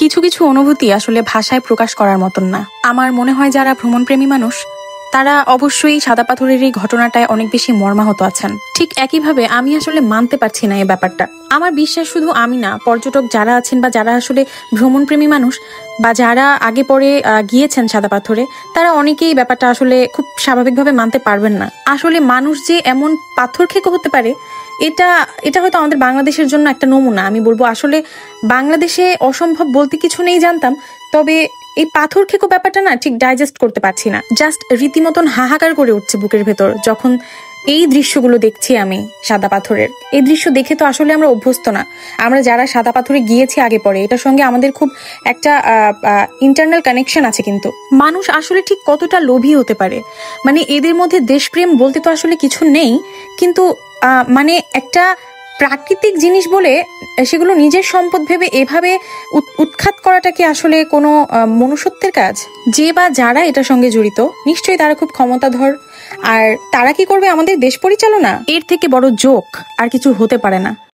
কিছু কিছু অনুভূতি আসলে ভাষায় প্রকাশ করার মতন না। আমার মনে হয় যারা ভ্রমণপ্রেমী মানুষ তারা অবশ্যই সাদা পাথরের এই ঘটনাটায় অনেক বেশি মর্মাহত আছেন। ঠিক একইভাবে আমি আসলে মানতে পারছি না এই ব্যাপারটা। আমার বিশ্বাস শুধু আমি না, পর্যটক যারা আছেন বা যারা আসলে ভ্রমণপ্রেমী মানুষ বা যারা আগে পরে গিয়েছেন সাদা পাথরে, তারা অনেকেই ব্যাপারটা আসলে খুব স্বাভাবিকভাবে মানতে পারবেন না। আসলে মানুষ যে এমন পাথর খেকো হতে পারে, এটা এটা হয়তো আমাদের বাংলাদেশের জন্য একটা নমুনা। আমি বলবো আসলে বাংলাদেশে অসম্ভব বলতে কিছু নেই জানতাম, তবে এই পাথর খেকো ব্যাপারটা না ঠিক ডাইজেস্ট করতে পারছি না। জাস্ট রীতিমতন হাহাকার করে উঠছে বুকের ভেতর যখন এই দৃশ্যগুলো দেখছি আমি সাদা পাথরের। এই দৃশ্য দেখে তো আসলে আমরা অভ্যস্ত না। আমরা যারা সাদা পাথরে গিয়েছি আগে পরে, এটার সঙ্গে আমাদের খুব একটা ইন্টারনাল কানেকশন আছে। কিন্তু মানুষ আসলে ঠিক কতটা লোভী হতে পারে, মানে এদের মধ্যে দেশপ্রেম বলতে তো আসলে কিছু নেই, কিন্তু মানে একটা প্রাকৃতিক জিনিস বলে সেগুলো নিজের সম্পদ ভেবে এভাবে উৎখাত করাটা কি আসলে কোনো মনুষ্যত্বের কাজ? যে বা যারা এটার সঙ্গে জড়িত নিশ্চয়ই তারা খুব ক্ষমতাধর, আর তারা কি করবে আমাদের দেশ পরিচালনা? এর থেকে বড় জোক আর কিছু হতে পারে না।